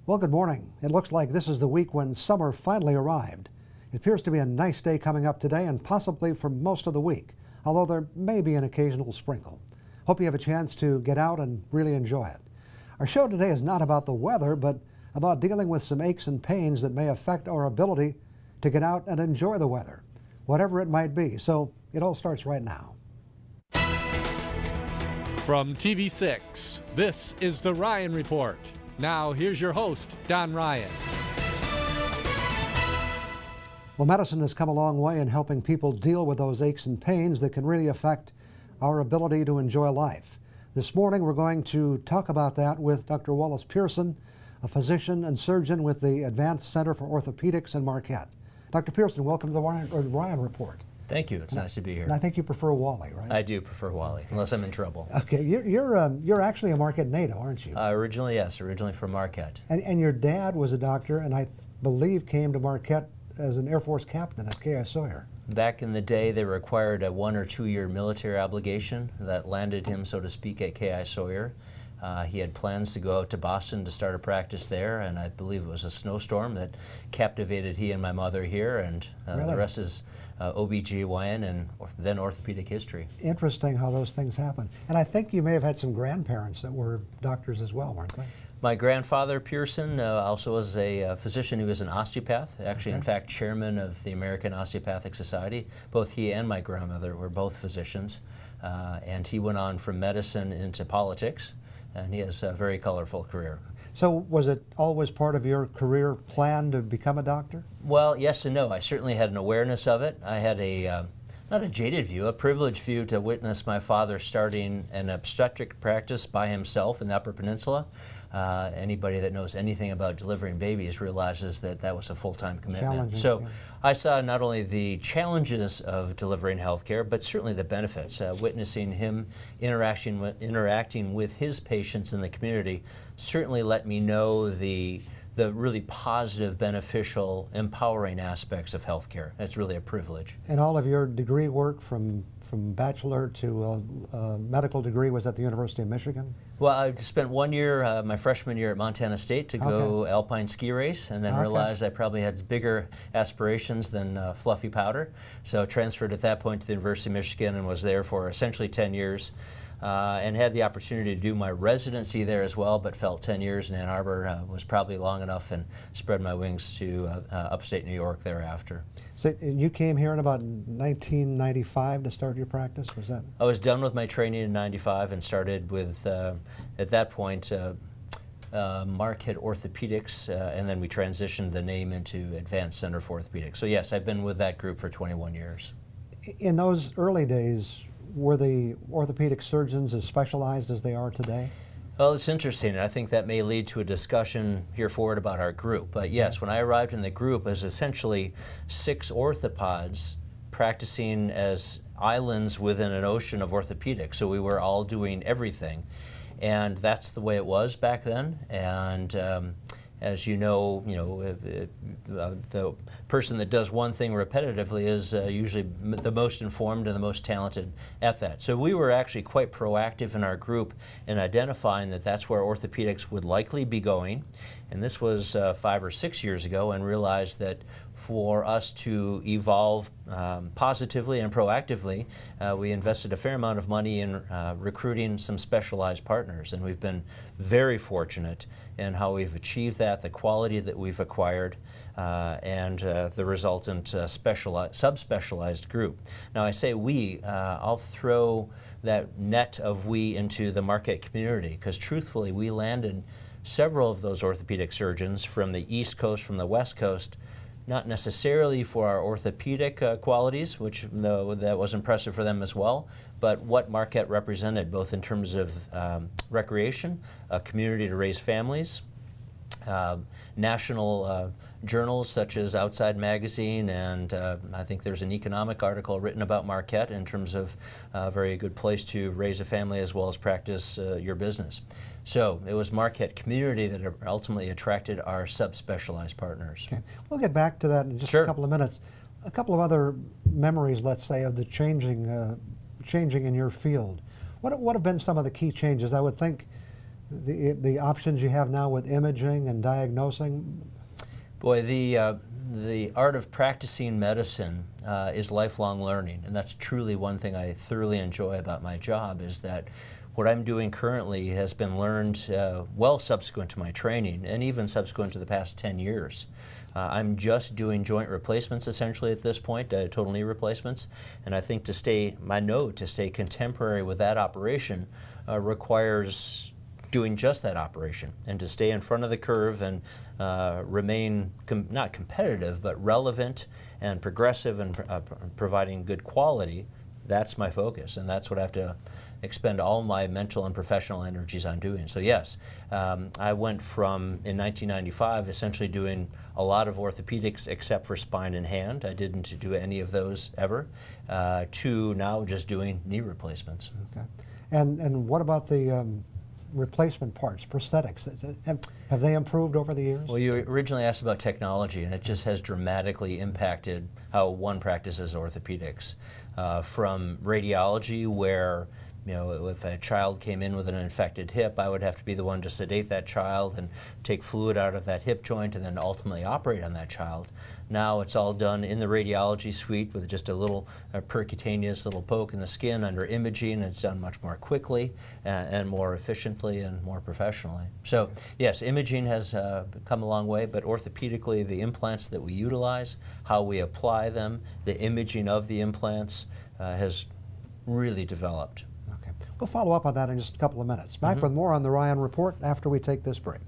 Well, good morning. It looks like this is the week when summer finally arrived. It appears to be a nice day coming up today and possibly for most of the week, although there may be an occasional sprinkle. Hope you have a chance to get out and really enjoy it. Our show today is not about the weather, but about dealing with some aches and pains that may affect our ability to get out and enjoy the weather, whatever it might be. So it all starts right now. From TV6, this is The Ryan Report. Now, here's your host, Don Ryan. Well, medicine has come a long way in helping people deal with those aches and pains that can really affect our ability to enjoy life. This morning, we're going to talk about that with Dr. Wallace Pearson, a physician and surgeon with the Advanced Center for Orthopedics in Marquette. Dr. Pearson, welcome to the Ryan Report. Thank you. It's nice to be here. And I think you prefer Wally, right? I do prefer Wally, unless I'm in trouble. Okay, you're actually a Marquette native, aren't you? Originally, yes. Originally from Marquette. And your dad was a doctor, and I believe came to Marquette as an Air Force captain at K.I. Sawyer. Back in the day, they required a 1 or 2 year military obligation that landed him, so to speak, at K.I. Sawyer. He had plans to go out to Boston to start a practice there, and I believe it was a snowstorm that captivated he and my mother here, and Really? the rest is OBGYN and then orthopedic history. Interesting how those things happen. And I think you may have had some grandparents that were doctors as well, weren't they? My grandfather, Pearson, also was a physician. He was an osteopath, actually, in fact, chairman of the American Osteopathic Society. Both he and my grandmother were both physicians, and he went on from medicine into politics, and he has a very colorful career. So was it always part of your career plan to become a doctor? Well, yes and no. I certainly had an awareness of it. I had a, not a jaded view, a privileged view to witness my father starting an obstetric practice by himself in the Upper Peninsula. Anybody that knows anything about delivering babies realizes that that was a full-time commitment. So I saw not only the challenges of delivering health care, but certainly the benefits. Witnessing him interacting with his patients in the community certainly let me know the really positive, beneficial, empowering aspects of healthcare. That's really a privilege. And all of your degree work from bachelor to medical degree was at the University of Michigan? Well, I spent 1 year, my freshman year at Montana State to go alpine ski race, and then realized I probably had bigger aspirations than fluffy powder. So transferred at that point to the University of Michigan and was there for essentially 10 years. And had the opportunity to do my residency there as well, but felt 10 years in Ann Arbor was probably long enough and spread my wings to upstate New York thereafter. So you came here in about 1995 to start your practice, was that? I was done with my training in '95 and started with, at that point, Marquette Orthopedics, and then we transitioned the name into Advanced Center for Orthopedics. So yes, I've been with that group for 21 years. In those early days, were the orthopedic surgeons as specialized as they are today? Well, it's interesting, and I think that may lead to a discussion here forward about our group. But yes, when I arrived in the group, it was essentially 6 orthopods practicing as islands within an ocean of orthopedics. So we were all doing everything. And that's the way it was back then. And as you know, the person that does one thing repetitively is usually the most informed and the most talented at that. So we were actually quite proactive in our group in identifying that that's where orthopedics would likely be going. And this was 5 or 6 years ago, and realized that for us to evolve positively and proactively, we invested a fair amount of money in recruiting some specialized partners, and we've been very fortunate in how we've achieved that, the quality that we've acquired, and the resultant subspecialized group. Now I say we, I'll throw that net of we into the Marquette community, because truthfully we landed several of those orthopedic surgeons from the East Coast, from the West Coast, not necessarily for our orthopedic qualities, which that was impressive for them as well, but what Marquette represented, both in terms of recreation, a community to raise families, national journals such as Outside Magazine, and I think there's an economic article written about Marquette in terms of a very good place to raise a family as well as practice your business. So it was Marquette community that ultimately attracted our subspecialized partners. Okay. We'll get back to that in just a couple of minutes. A couple of other memories, let's say, of the changing in your field. What have been some of the key changes? I would think The options you have now with imaging and diagnosing? Boy, the art of practicing medicine is lifelong learning, and that's truly one thing I thoroughly enjoy about my job, is that what I'm doing currently has been learned well subsequent to my training, and even subsequent to the past 10 years. I'm just doing joint replacements essentially at this point, total knee replacements, and I think to stay contemporary with that operation requires doing just that operation, and to stay in front of the curve and remain not competitive but relevant and progressive and providing good quality. That's my focus, and that's what I have to expend all my mental and professional energies on doing. So yes, I went from, in 1995, essentially doing a lot of orthopedics except for spine and hand. I didn't do any of those ever, to now just doing knee replacements. Okay. And what about the replacement parts, prosthetics? Have they improved over the years? Well, you originally asked about technology, and it just has dramatically impacted how one practices orthopedics. From radiology, where if a child came in with an infected hip, I would have to be the one to sedate that child and take fluid out of that hip joint and then ultimately operate on that child. Now it's all done in the radiology suite with just a little percutaneous little poke in the skin under imaging. It's done much more quickly and more efficiently and more professionally. So yes, imaging has come a long way, but orthopedically the implants that we utilize, how we apply them, the imaging of the implants has really developed. We'll follow up on that in just a couple of minutes. Back with more on the Ryan Report after we take this break.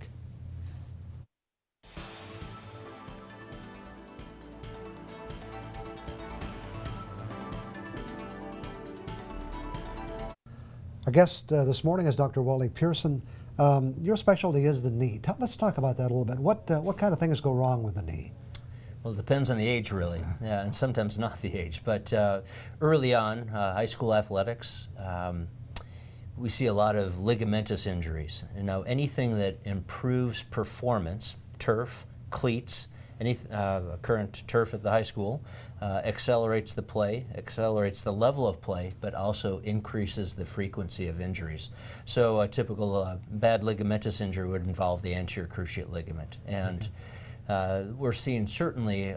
Our guest this morning is Dr. Wally Pearson. Your specialty is the knee. Let's talk about that a little bit. What kind of things go wrong with the knee? Well, it depends on the age, really, and sometimes not the age. But early on, high school athletics, we see a lot of ligamentous injuries. And now anything that improves performance, turf, cleats, any current turf at the high school, accelerates the play, accelerates the level of play, but also increases the frequency of injuries. So a typical bad ligamentous injury would involve the anterior cruciate ligament. And we're seeing certainly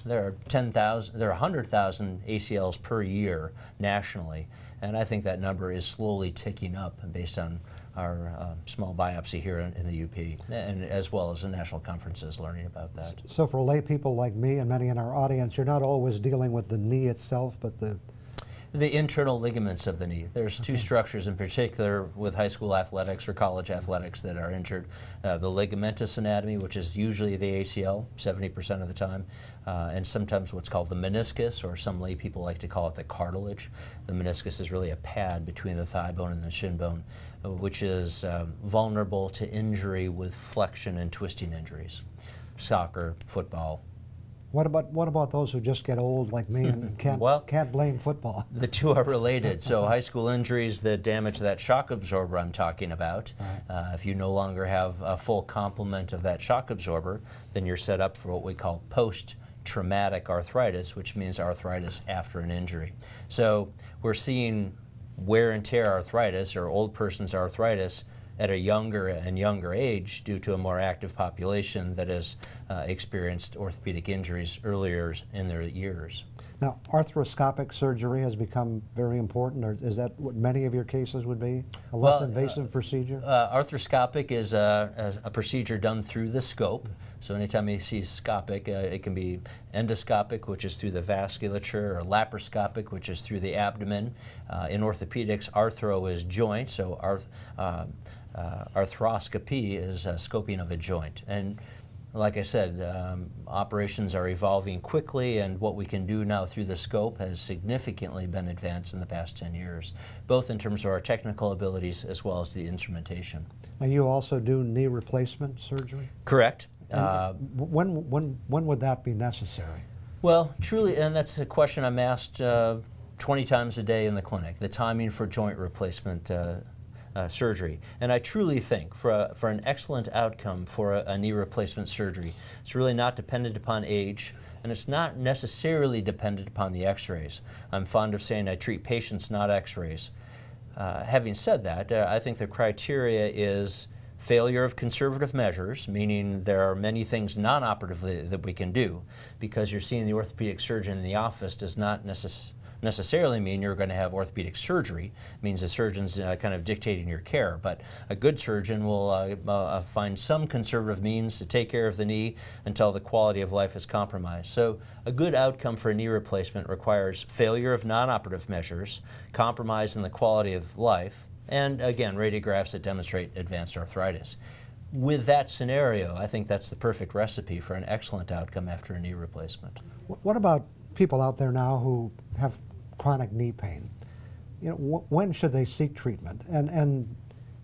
there are 100,000 ACLs per year nationally, and I think that number is slowly ticking up based on our small biopsy here in the UP, and as well as the national conferences learning about that. So for lay people like me and many in our audience, you're not always dealing with the knee itself, but the internal ligaments of the knee. There's two structures in particular with high school athletics or college athletics that are injured. The ligamentous anatomy, which is usually the ACL, 70% of the time, and sometimes what's called the meniscus, or some lay people like to call it the cartilage. The meniscus is really a pad between the thigh bone and the shin bone, which is vulnerable to injury with flexion and twisting injuries. Soccer, football. What about those who just get old like me and can't blame football? The two are related. So high school injuries that damage that shock absorber I'm talking about, if you no longer have a full complement of that shock absorber, then you're set up for what we call post-traumatic arthritis, which means arthritis after an injury. So we're seeing wear and tear arthritis, or old person's arthritis, at a younger and younger age due to a more active population that has experienced orthopedic injuries earlier in their years. Now, arthroscopic surgery has become very important, or is that what many of your cases would be? A less invasive procedure? Arthroscopic is a procedure done through the scope. So anytime you see scopic, it can be endoscopic, which is through the vasculature, or laparoscopic, which is through the abdomen. In orthopedics, arthro is joint, so arthroscopy is scoping of a joint. And like I said, operations are evolving quickly, and what we can do now through the scope has significantly been advanced in the past 10 years, both in terms of our technical abilities as well as the instrumentation. And you also do knee replacement surgery? Correct. When would that be necessary? Well, truly, and that's a question I'm asked 20 times a day in the clinic, the timing for joint replacement surgery. And I truly think for an excellent outcome for a knee replacement surgery, it's really not dependent upon age, and it's not necessarily dependent upon the x-rays. I'm fond of saying I treat patients, not x-rays. Having said that, I think the criteria is failure of conservative measures, meaning there are many things non-operatively that we can do. Because you're seeing the orthopedic surgeon in the office does not necessarily mean you're going to have orthopedic surgery. It means the surgeon's kind of dictating your care. But a good surgeon will find some conservative means to take care of the knee until the quality of life is compromised. So a good outcome for a knee replacement requires failure of non-operative measures, compromise in the quality of life, and again, radiographs that demonstrate advanced arthritis. With that scenario, I think that's the perfect recipe for an excellent outcome after a knee replacement. What about people out there now who have chronic knee pain? You know, when should they seek treatment? And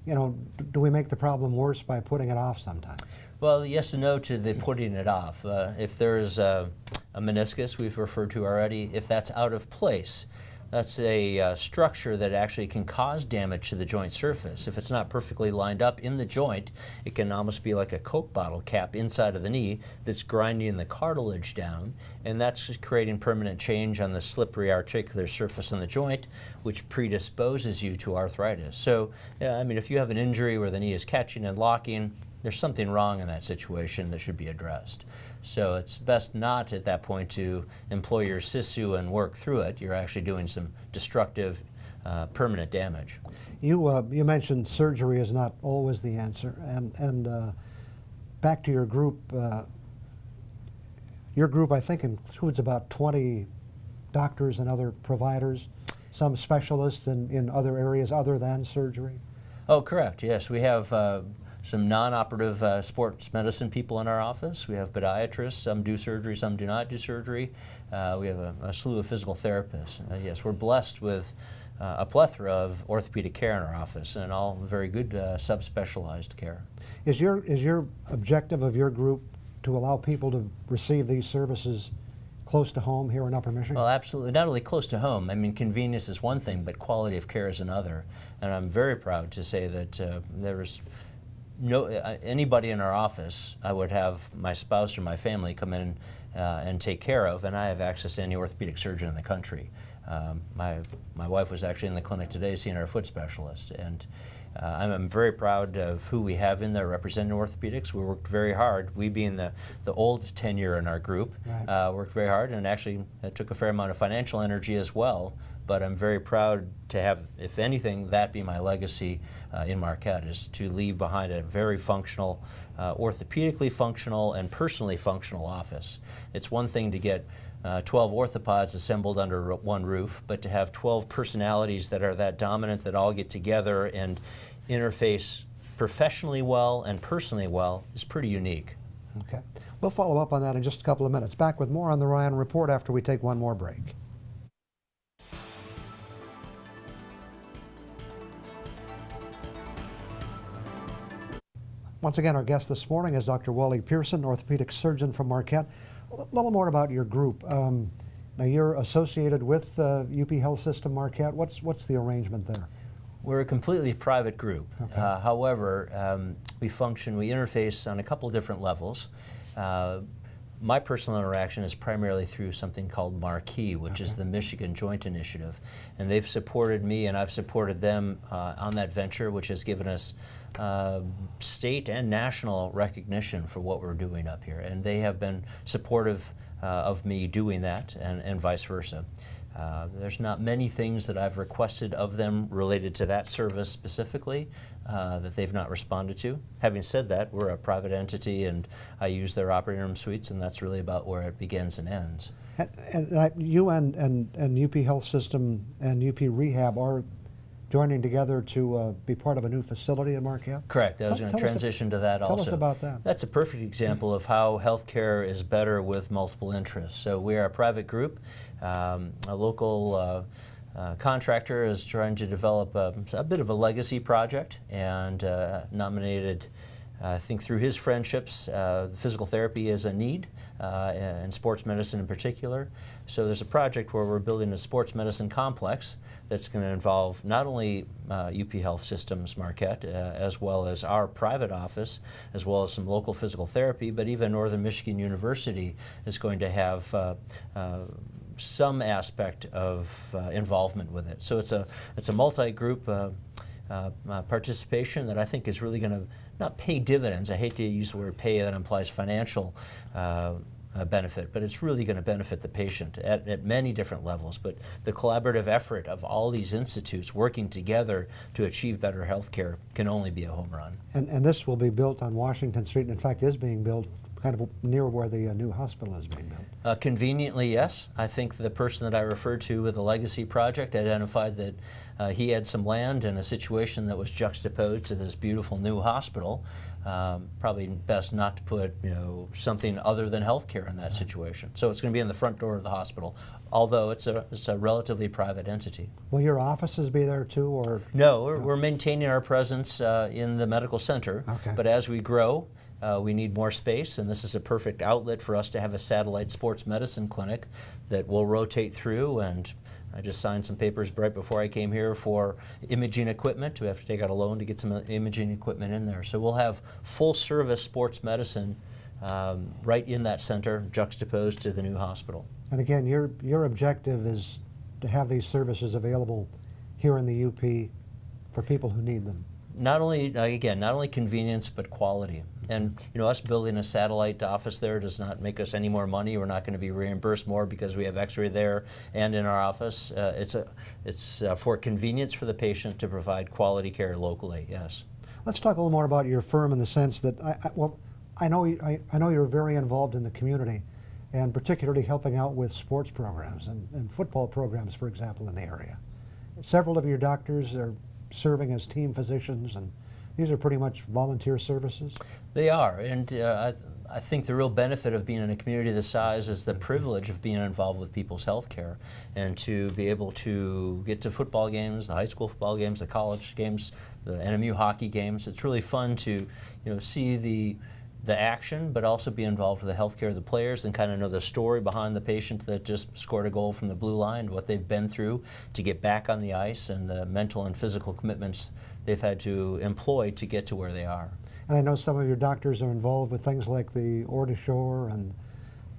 you know, do we make the problem worse by putting it off sometime? Well, yes and no to the putting it off. If there's a meniscus we've referred to already, if that's out of place, that's a structure that actually can cause damage to the joint surface. If it's not perfectly lined up in the joint, it can almost be like a Coke bottle cap inside of the knee that's grinding the cartilage down, and that's creating permanent change on the slippery articular surface in the joint, which predisposes you to arthritis. So, I mean, if you have an injury where the knee is catching and locking, there's something wrong in that situation that should be addressed. So it's best not at that point to employ your sisu and work through it. You're actually doing some destructive, permanent damage. You mentioned surgery is not always the answer, and back to your group. Your group, I think, includes about 20 doctors and other providers, some specialists in other areas other than surgery. Oh, correct. Yes, we have some non-operative sports medicine people in our office. We have podiatrists. Some do surgery, some do not do surgery. We have a slew of physical therapists. Yes, we're blessed with a plethora of orthopedic care in our office, and all very good subspecialized care. Is your objective of your group to allow people to receive these services close to home here in Upper Michigan? Well, absolutely. Not only close to home. I mean, convenience is one thing, but quality of care is another. And I'm very proud to say that there is anybody in our office I would have my spouse or my family come in and take care of, and I have access to any orthopedic surgeon in the country. My wife was actually in the clinic today seeing our foot specialist, and I'm very proud of who we have in there representing orthopedics. We worked very hard, we being the old tenure in our group, right. Worked very hard, and actually it took a fair amount of financial energy as well. But I'm very proud to have, if anything, that be my legacy in Marquette, is to leave behind a very functional, orthopedically functional and personally functional office. It's one thing to get 12 orthopods assembled under one roof, but to have 12 personalities that are that dominant that all get together and interface professionally well and personally well is pretty unique. Okay. We'll follow up on that in just a couple of minutes. Back with more on the Ryan Report after we take one more break. Once again, our guest this morning is Dr. Wally Pearson, orthopedic surgeon from Marquette. A little more about your group. Now, you're associated with UP Health System Marquette. What's the arrangement there? We're a completely private group. Okay. However, we interface on a couple different levels. My personal interaction is primarily through something called Marquee, which is the Michigan Joint Initiative. And they've supported me, and I've supported them on that venture, which has given us state and national recognition for what we're doing up here. And they have been supportive of me doing that, and vice versa. There's not many things that I've requested of them related to that service specifically that they've not responded to. Having said that, we're a private entity, and I use their operating room suites, and that's really about where it begins and ends. And you and UP Health System and UP Rehab are joining together to be part of a new facility in Marquette? Correct. I was going to transition to that also. Tell us about that. That's a perfect example of how healthcare is better with multiple interests. So we are a private group. A local contractor is trying to develop a bit of a legacy project, and nominated, I think through his friendships, physical therapy is a need, and sports medicine in particular. So there's a project where we're building a sports medicine complex that's going to involve not only UP Health Systems Marquette, as well as our private office, as well as some local physical therapy, but even Northern Michigan University is going to have some aspect of involvement with it. So it's a multi-group participation that I think is really going to not pay dividends. I hate to use the word pay, that implies financial benefit, but it's really going to benefit the patient at many different levels. But the collaborative effort of all these institutes working together to achieve better health care can only be a home run. And this will be built on Washington Street, and in fact is being built kind of near where the new hospital is being built. Conveniently, yes. I think the person that I referred to with the Legacy Project identified that he had some land in a situation that was juxtaposed to this beautiful new hospital. Probably best not to put something other than healthcare in that situation. So it's going to be in the front door of the hospital, although it's a relatively private entity. Will your offices be there too, or? No, we're maintaining our presence in the medical center. Okay. But as we grow, we need more space, and this is a perfect outlet for us to have a satellite sports medicine clinic that will rotate through. And I just signed some papers right before I came here for imaging equipment. We have to take out a loan to get some imaging equipment in there. So we'll have full-service sports medicine right in that center, juxtaposed to the new hospital. And again, your objective is to have these services available here in the UP for people who need them. Not only, again, not only convenience, but quality. And us building a satellite office there does not make us any more money. We're not going to be reimbursed more because we have X-ray there and in our office. It's for convenience for the patient to provide quality care locally. Yes. Let's talk a little more about your firm in the sense that I know you're very involved in the community, and particularly helping out with sports programs and football programs, for example, in the area. Several of your doctors are serving as team physicians, and these are pretty much volunteer services? They are, and I think the real benefit of being in a community this size is the privilege of being involved with people's health care, and to be able to get to football games, the high school football games, the college games, the NMU hockey games. It's really fun to see the action, but also be involved with the health care of the players and kind of know the story behind the patient that just scored a goal from the blue line, what they've been through to get back on the ice, and the mental and physical commitments they've had to employ to get to where they are. And I know some of your doctors are involved with things like the Ore to Shore and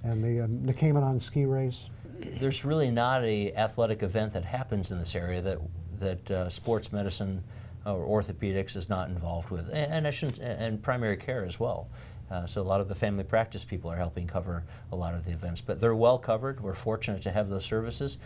the Nickaymonon ski race. There's really not an athletic event that happens in this area that sports medicine or orthopedics is not involved with, and primary care as well. So a lot of the family practice people are helping cover a lot of the events, but they're well covered. We're fortunate to have those services.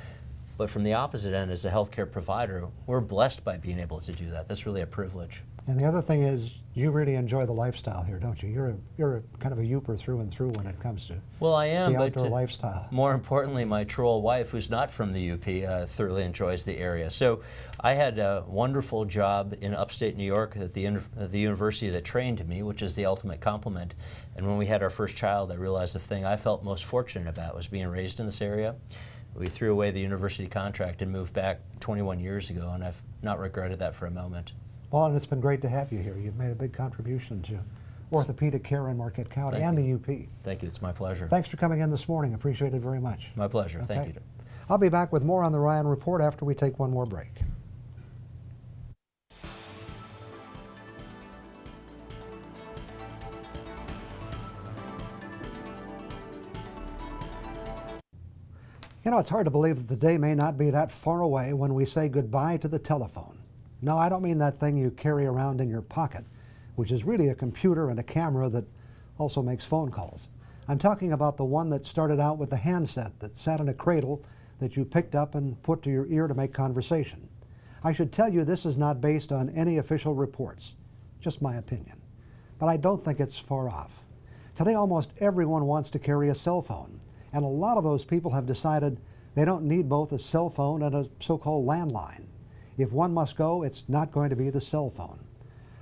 But from the opposite end, as a healthcare provider, we're blessed by being able to do that. That's really a privilege. And the other thing is, you really enjoy the lifestyle here, don't you? You're a kind of a Youper through and through when it comes to I am, the outdoor but lifestyle. More importantly, my troll wife, who's not from the UP, thoroughly enjoys the area. So I had a wonderful job in upstate New York at the university that trained me, which is the ultimate compliment. And when we had our first child, I realized the thing I felt most fortunate about was being raised in this area. We threw away the university contract and moved back 21 years ago, and I've not regretted that for a moment. Well, and it's been great to have you here. You've made a big contribution to orthopedic care in Marquette County and the UP. Thank you. It's my pleasure. Thanks for coming in this morning. Appreciate it very much. My pleasure. Okay. Thank you. I'll be back with more on the Ryan Report after we take one more break. It's hard to believe that the day may not be that far away when we say goodbye to the telephone. No, I don't mean that thing you carry around in your pocket, which is really a computer and a camera that also makes phone calls. I'm talking about the one that started out with a handset that sat in a cradle that you picked up and put to your ear to make conversation. I should tell you this is not based on any official reports, just my opinion. But I don't think it's far off. Today almost everyone wants to carry a cell phone, and a lot of those people have decided they don't need both a cell phone and a so-called landline. If one must go, it's not going to be the cell phone.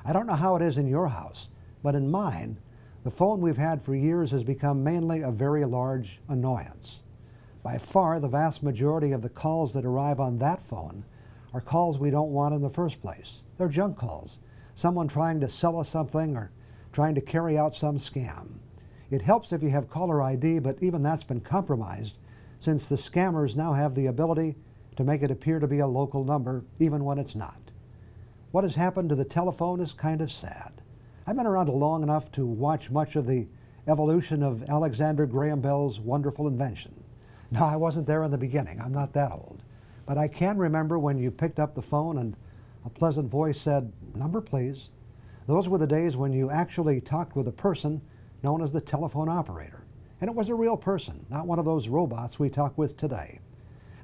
I don't know how it is in your house, but in mine, the phone we've had for years has become mainly a very large annoyance. By far, the vast majority of the calls that arrive on that phone are calls we don't want in the first place. They're junk calls, someone trying to sell us something or trying to carry out some scam. It helps if you have caller ID, but even that's been compromised since the scammers now have the ability to make it appear to be a local number, even when it's not. What has happened to the telephone is kind of sad. I've been around long enough to watch much of the evolution of Alexander Graham Bell's wonderful invention. No, I wasn't there in the beginning. I'm not that old. But I can remember when you picked up the phone and a pleasant voice said, "Number, please." Those were the days when you actually talked with a person known as the telephone operator. And it was a real person, not one of those robots we talk with today.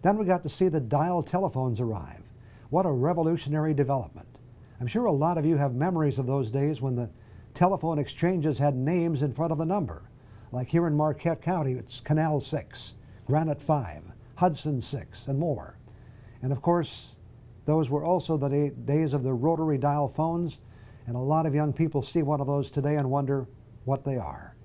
Then we got to see the dial telephones arrive. What a revolutionary development. I'm sure a lot of you have memories of those days when the telephone exchanges had names in front of the number. Like here in Marquette County, it's Canal 6, Granite 5, Hudson 6, and more. And of course, those were also the days of the rotary dial phones, and a lot of young people see one of those today and wonder what they are.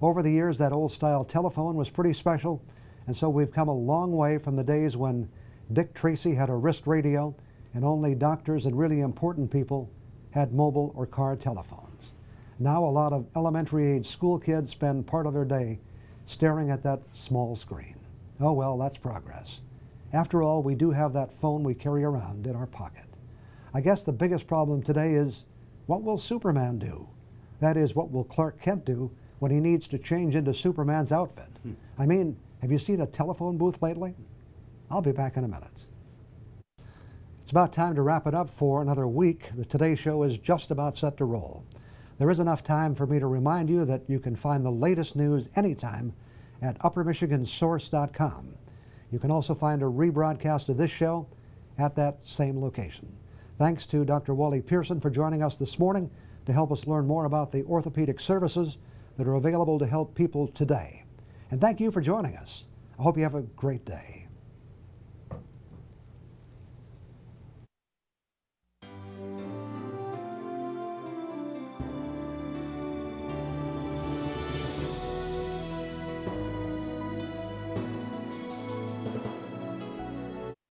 Over the years, that old-style telephone was pretty special, and so we've come a long way from the days when Dick Tracy had a wrist radio and only doctors and really important people had mobile or car telephones. Now a lot of elementary-age school kids spend part of their day staring at that small screen. Oh well, that's progress. After all, we do have that phone we carry around in our pocket. I guess the biggest problem today is, what will Superman do? That is, what will Clark Kent do when he needs to change into Superman's outfit? I mean, have you seen a telephone booth lately? I'll be back in a minute. It's about time to wrap it up for another week. The Today Show is just about set to roll. There is enough time for me to remind you that you can find the latest news anytime at uppermichigansource.com. You can also find a rebroadcast of this show at that same location. Thanks to Dr. Wally Pearson for joining us this morning to help us learn more about the orthopedic services that are available to help people today. And thank you for joining us. I hope you have a great day.